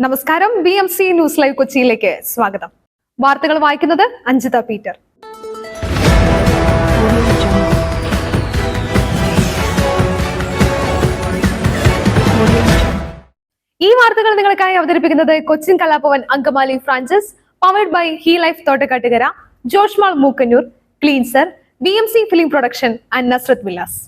നമസ്കാരം. BMC news live കൊച്ചിയിലേക്ക് സ്വാഗതം. വാർത്തകൾ വായിക്കുന്നത് അഞ്ജിത പീറ്റർ. ഈ വാർത്തകൾ നിങ്ങൾക്കായി അവതരിപ്പിക്കുന്നത് Cochin Kalabhavan Angamaly franchise, powered by he life Thottakkattukara, josh mall Mookkannoor, cleanser, BMC film production and Nazrath villas.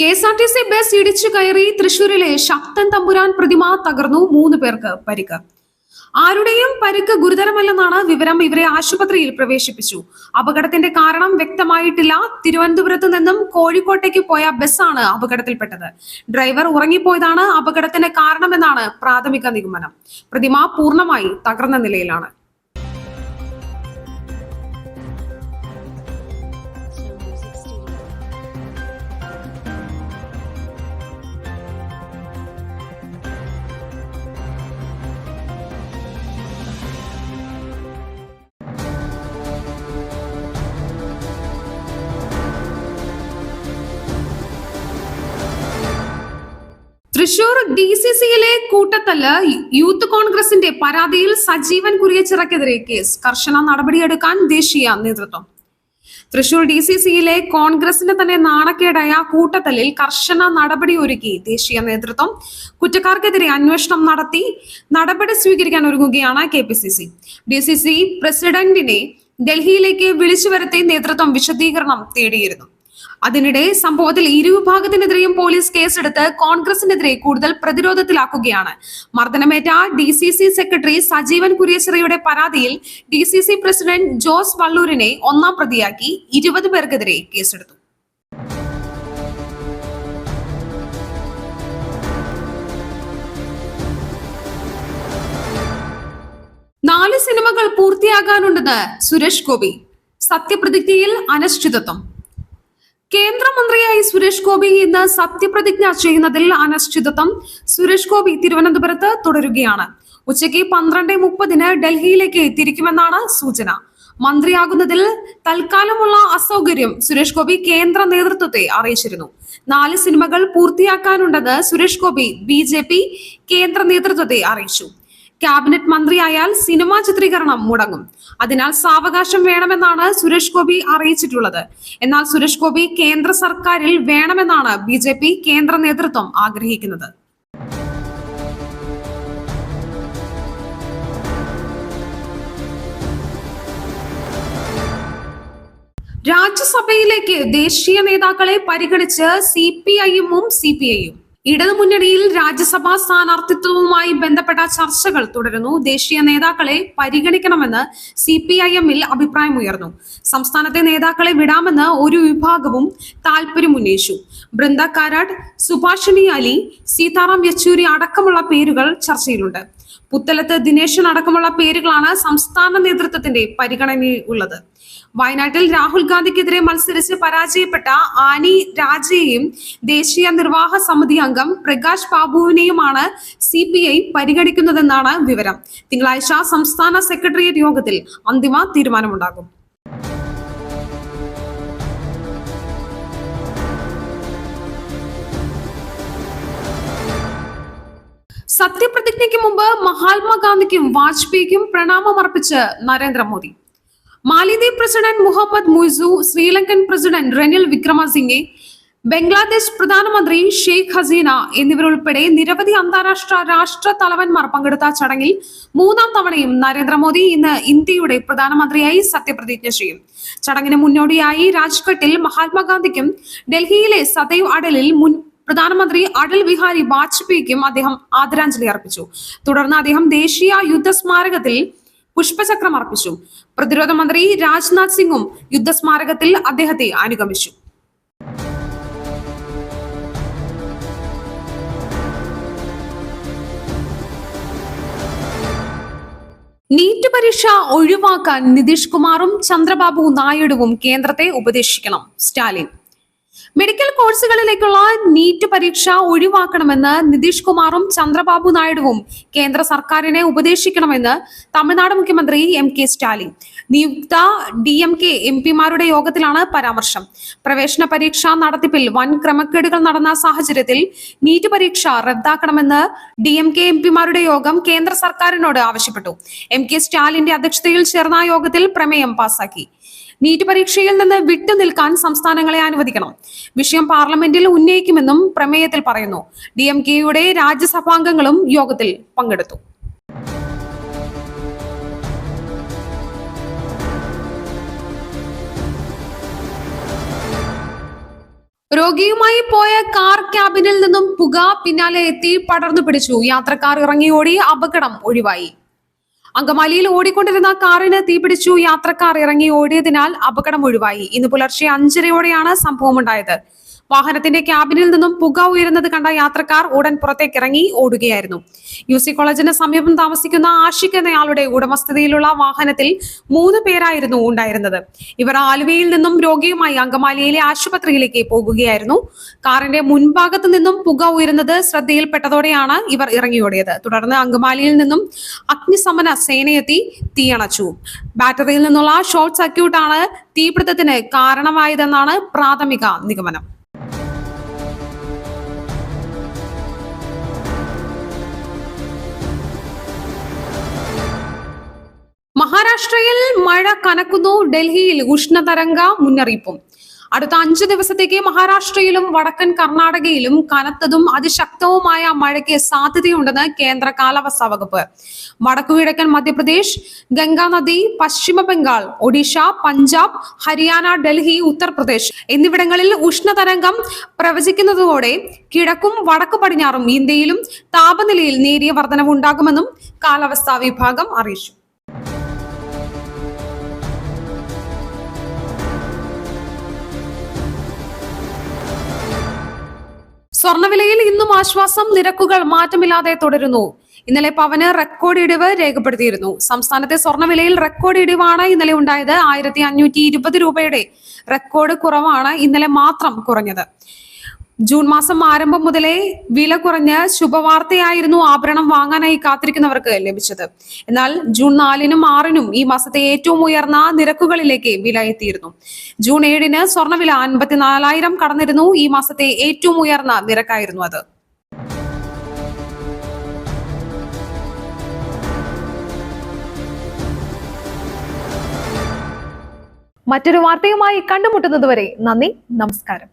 KSRTC bus ഇടിച്ചു കയറി തൃശൂരിലെ ശക്തൻ തമ്പുരാൻ പ്രതിമ തകർന്നു. 3 പേർക്ക് പരിക്ക്. ആരുടെയും പരിക്ക് ഗുരുതരമല്ലെന്നാണ് വിവരം. ഇവരെ ആശുപത്രിയിൽ പ്രവേശിപ്പിച്ചു. അപകടത്തിന്റെ കാരണം വ്യക്തമായിട്ടില്ല. തിരുവനന്തപുരത്ത് നിന്നും കോഴിക്കോട്ടേക്ക് പോയ ബസ്സാണ് അപകടത്തിൽപ്പെട്ടത്. ഡ്രൈവർ ഉറങ്ങിപ്പോയതാണ് അപകടത്തിന് കാരണമെന്നാണ് പ്രാഥമിക നിഗമനം. പ്രതിമ പൂർണ്ണമായി തകർന്ന നിലയിലാണ്. തൃശൂർ DCCയിലെ കൂട്ടത്തല്ല്, യൂത്ത് കോൺഗ്രസിന്റെ പരാതിയിൽ സജീവൻ കുരിയച്ചിറക്കെതിരെ കേസ്. കർശന നടപടിയെടുക്കാൻ ദേശീയ നേതൃത്വം. തൃശൂർ DCCയിലെ കോൺഗ്രസിന്റെ തന്നെ നാണക്കേടായ കൂട്ടത്തല്ലിൽ കർശന നടപടി ഒരുക്കി ദേശീയ നേതൃത്വം. കുറ്റക്കാർക്കെതിരെ അന്വേഷണം നടത്തി നടപടി സ്വീകരിക്കാൻ ഒരുങ്ങുകയാണ് KPCC. DCC പ്രസിഡന്റിനെ ഡൽഹിയിലേക്ക് വിളിച്ചു വരുത്തി നേതൃത്വം വിശദീകരണം തേടിയിരുന്നു. അതിനിടെ സംഭവത്തിൽ ഇരുവിഭാഗത്തിനെതിരെയും പോലീസ് കേസെടുത്ത് കോൺഗ്രസിനെതിരെ കൂടുതൽ പ്രതിരോധത്തിലാക്കുകയാണ്. മർദ്ദനമേറ്റ DCC സെക്രട്ടറി സജീവൻ കുരിയച്ചിറയുടെ പരാതിയിൽ DCC പ്രസിഡന്റ് ജോസ് വള്ളൂരിനെ ഒന്നാം പ്രതിയാക്കി 20 പേർക്കെതിരെ കേസെടുത്തു. നാല് സിനിമകൾ പൂർത്തിയാകാനുണ്ടെന്ന് സുരേഷ് ഗോപി. സത്യപ്രതിജ്ഞയിൽ അനിശ്ചിതത്വം. കേന്ദ്രമന്ത്രിയായി സുരേഷ് ഗോപി ഇന്ന് സത്യപ്രതിജ്ഞ ചെയ്യുന്നതിൽ അനിശ്ചിതത്വം. സുരേഷ് ഗോപി തിരുവനന്തപുരത്ത് തുടരുകയാണ്. ഉച്ചയ്ക്ക് 12:30 ഡൽഹിയിലേക്ക് തിരിക്കുമെന്നാണ് സൂചന. മന്ത്രിയാകുന്നതിൽ തൽക്കാലമുള്ള അസൗകര്യം സുരേഷ് ഗോപി കേന്ദ്ര നേതൃത്വത്തെ അറിയിച്ചിരുന്നു. 4 സിനിമകൾ പൂർത്തിയാക്കാനുണ്ടെന്ന് സുരേഷ് ഗോപി BJP കേന്ദ്ര നേതൃത്വത്തെ അറിയിച്ചു. ക്യാബിനറ്റ് മന്ത്രിയായാൽ സിനിമാ ചിത്രീകരണം മുടങ്ങും. അതിനാൽ സാവകാശം വേണമെന്നാണ് സുരേഷ് ഗോപി അറിയിച്ചിട്ടുള്ളത്. എന്നാൽ സുരേഷ് ഗോപി കേന്ദ്ര സർക്കാരിൽ വേണമെന്നാണ് BJP കേന്ദ്ര നേതൃത്വം ആഗ്രഹിക്കുന്നത്. രാജ്യസഭയിലേക്ക് ദേശീയ നേതാക്കളെ പരിഗണിച്ച് CPIയും CPIയും. ഇടതുമുന്നണിയിൽ രാജ്യസഭാ സ്ഥാനാർത്ഥിത്വവുമായി ബന്ധപ്പെട്ട ചർച്ചകൾ തുടരുന്നു. ദേശീയ നേതാക്കളെ പരിഗണിക്കണമെന്ന് CPIMൽ അഭിപ്രായമുയർന്നു. സംസ്ഥാനത്തെ നേതാക്കളെ വിടാമെന്ന് ഒരു വിഭാഗവും താൽപര്യമുന്നയിച്ചു. ബൃന്ദ കാരാട്ട്, സുഭാഷിണി അലി, സീതാറാം യെച്ചൂരി അടക്കമുള്ള പേരുകൾ ചർച്ചയിലുണ്ട്. പുത്തലത്ത് ദിനേശൻ അടക്കമുള്ള പേരുകളാണ് സംസ്ഥാന നേതൃത്വത്തിന്റെ പരിഗണനയുള്ളത്. വയനാട്ടിൽ രാഹുൽ ഗാന്ധിക്കെതിരെ മത്സരിച്ച് പരാജയപ്പെട്ട ആനി രാജയെയും ദേശീയ നിർവാഹ സമിതി അംഗം പ്രകാശ് ബാബുവിനെയുമാണ് CPI പരിഗണിക്കുന്നതെന്നാണ് വിവരം. തിങ്കളാഴ്ച സംസ്ഥാന സെക്രട്ടേറിയറ്റ് യോഗത്തിൽ അന്തിമ തീരുമാനമുണ്ടാകും. സത്യപ്രതിജ്ഞയ്ക്ക് മുമ്പ് മഹാത്മാഗാന്ധിക്കും വാജ്പേയിക്കും പ്രണാമമർപ്പിച്ച് നരേന്ദ്രമോദി. മാലിദ്വീപ് പ്രസിഡന്റ് മുഹമ്മദ് മുയ്സു, ശ്രീലങ്കൻ പ്രസിഡന്റ് റെനിൽ വിക്രമസിംഗെ, ബംഗ്ലാദേശ് പ്രധാനമന്ത്രി ഷെയ്ഖ് ഹസീന എന്നിവരുൾപ്പെടെ നിരവധി അന്താരാഷ്ട്ര രാഷ്ട്ര തലവന്മാർ പങ്കെടുത്ത ചടങ്ങിൽ 3ാം തവണയും നരേന്ദ്രമോദി ഇന്ന് ഇന്ത്യയുടെ പ്രധാനമന്ത്രിയായി സത്യപ്രതിജ്ഞ ചെയ്യും. ചടങ്ങിന് മുന്നോടിയായി രാജ്ഘട്ടിൽ മഹാത്മാഗാന്ധിക്കും ഡൽഹിയിലെ സദൈവ് അടലിൽ മുൻ പ്രധാനമന്ത്രി അടൽ ബിഹാരി വാജ്പേയിക്കും അദ്ദേഹം ആദരാഞ്ജലി അർപ്പിച്ചു. തുടർന്ന് അദ്ദേഹം ദേശീയ യുദ്ധസ്മാരകത്തിൽ പുഷ്പചക്രം അർപ്പിച്ചു. പ്രതിരോധ മന്ത്രി രാജ്നാഥ് സിംഗും യുദ്ധസ്മാരകത്തിൽ അദ്ദേഹത്തെ അനുഗമിച്ചു. നീറ്റ് പരീക്ഷ ഒഴിവാക്കാൻ നിതീഷ് കുമാറും ചന്ദ്രബാബു നായിഡുവും കേന്ദ്രത്തെ ഉപദേശിക്കണം. സ്റ്റാലിൻ. മെഡിക്കൽ കോഴ്സുകളിലേക്കുള്ള നീറ്റ് പരീക്ഷ ഒഴിവാക്കണമെന്ന് നിതീഷ് കുമാറും ചന്ദ്രബാബു നായിഡുവും കേന്ദ്ര സർക്കാരിനെ ഉപദേശിക്കണമെന്ന് തമിഴ്നാട് മുഖ്യമന്ത്രി കെ സ്റ്റാലിൻ നിയുക്ത DMK MP-മാരുടെ യോഗത്തിലാണ് പരാമർശം. പ്രവേശന പരീക്ഷാ നടത്തിപ്പിൽ വൻ ക്രമക്കേടുകൾ നടന്ന സാഹചര്യത്തിൽ നീറ്റ് പരീക്ഷ റദ്ദാക്കണമെന്ന് DMK MP-മാരുടെ യോഗം കേന്ദ്ര സർക്കാരിനോട് ആവശ്യപ്പെട്ടു. കെ സ്റ്റാലിന്റെ അധ്യക്ഷതയിൽ ചേർന്ന യോഗത്തിൽ പ്രമേയം പാസാക്കി. നീറ്റ് പരീക്ഷയിൽ നിന്ന് വിട്ടുനിൽക്കാൻ സംസ്ഥാനങ്ങളെ അനുവദിക്കണം. വിഷയം പാർലമെന്റിൽ ഉന്നയിക്കുമെന്നും പ്രമേയത്തിൽ പറയുന്നു. DMK-യുടെ രാജ്യസഭാംഗങ്ങളും യോഗത്തിൽ പങ്കെടുത്തു. രോഗിയുമായി പോയ കാർ ക്യാബിനിൽ നിന്നും പുക പിന്നാലെ എത്തി പടർന്നു പിടിച്ചു. യാത്രക്കാർ ഇറങ്ങിയോടി അപകടം ഒഴിവായി. അങ്കമാലിയിൽ ഓടിക്കൊണ്ടിരുന്ന കാറിന് തീപിടിച്ചു. യാത്രക്കാർ ഇറങ്ങി ഓടിയതിനാൽ അപകടം ഒഴിവായി. ഇന്ന് പുലർച്ചെ 5:30-ഓടെയാണ് സംഭവമുണ്ടായത്. വാഹനത്തിന്റെ ക്യാബിനിൽ നിന്നും പുക ഉയരുന്നത് കണ്ട യാത്രക്കാർ ഉടൻ പുറത്തേക്ക് ഇറങ്ങി ഓടുകയായിരുന്നു. UC കോളേജിന് സമീപം താമസിക്കുന്ന ആഷിഖ് എന്നയാളുടെ ഉടമസ്ഥതയിലുള്ള വാഹനത്തിൽ 3 പേരായിരുന്നു ഉണ്ടായിരുന്നത്. ഇവർ ആലുവയിൽ നിന്നും രോഗിയുമായി അങ്കമാലിയിലെ ആശുപത്രിയിലേക്ക് പോകുകയായിരുന്നു. കാറിന്റെ മുൻഭാഗത്ത് നിന്നും പുക ഉയരുന്നത് ശ്രദ്ധയിൽപ്പെട്ടതോടെയാണ് ഇവർ ഇറങ്ങിയോടിയത്. തുടർന്ന് അങ്കമാലിയിൽ നിന്നും അഗ്നിശമന സേനയെത്തി തീയണച്ചു. ബാറ്ററിയിൽ നിന്നുള്ള ഷോർട്ട് സർക്യൂട്ടാണ് തീപിടുത്തത്തിന് കാരണമായതെന്നാണ് പ്രാഥമിക നിഗമനം. മഹാരാഷ്ട്രയിൽ മഴ കനക്കുന്നു. ഡൽഹിയിൽ ഉഷ്ണതരംഗ മുന്നറിയിപ്പും. അടുത്ത 5 ദിവസത്തേക്ക് മഹാരാഷ്ട്രയിലും വടക്കൻ കർണാടകയിലും കനത്തതും അതിശക്തവുമായ മഴയ്ക്ക് സാധ്യതയുണ്ടെന്ന് കേന്ദ്ര കാലാവസ്ഥാ വകുപ്പ്. വടക്കുകിഴക്കൻ മധ്യപ്രദേശ്, ഗംഗാ നദി, പശ്ചിമ ബംഗാൾ, ഒഡീഷ, പഞ്ചാബ്, ഹരിയാന, ഡൽഹി, ഉത്തർപ്രദേശ് എന്നിവിടങ്ങളിൽ ഉഷ്ണതരംഗം പ്രവചിക്കുന്നതോടെ കിഴക്കും വടക്കു പടിഞ്ഞാറും ഇന്ത്യയിലും താപനിലയിൽ നേരിയ വർധനവുണ്ടാകുമെന്നും കാലാവസ്ഥാ വിഭാഗം അറിയിച്ചു. സ്വർണ്ണവിലയിൽ ഇന്നും ആശ്വാസം. നിരക്കുകൾ മാറ്റമില്ലാതെ തുടരുന്നു. ഇന്നലെ പവന് റെക്കോർഡ് ഇടിവ് രേഖപ്പെടുത്തിയിരുന്നു. സംസ്ഥാനത്തെ സ്വർണ്ണവിലയിൽ റെക്കോർഡ് ഇടിവാണ് ഇന്നലെ ഉണ്ടായത്. 1520 രൂപയുടെ റെക്കോർഡ് കുറവാണ് ഇന്നലെ മാത്രം കുറഞ്ഞത്. ജൂൺ മാസം ആരംഭം മുതലേ വില കുറഞ്ഞ് ശുഭവാർത്തയായിരുന്നു ആഭരണം വാങ്ങാനായി കാത്തിരിക്കുന്നവർക്ക് ലഭിച്ചത്. എന്നാൽ ജൂൺ 4-നും 6-നും ഈ മാസത്തെ ഏറ്റവും ഉയർന്ന നിരക്കുകളിലേക്ക് വില എത്തിയിരുന്നു. ജൂൺ 7-ന് സ്വർണ്ണവില 54,000 കടന്നിരുന്നു. ഈ മാസത്തെ ഏറ്റവും ഉയർന്ന നിരക്കായിരുന്നു അത്. മറ്റൊരു വാർത്തയുമായി കണ്ടുമുട്ടുന്നതുവരെ നന്ദി, നമസ്കാരം.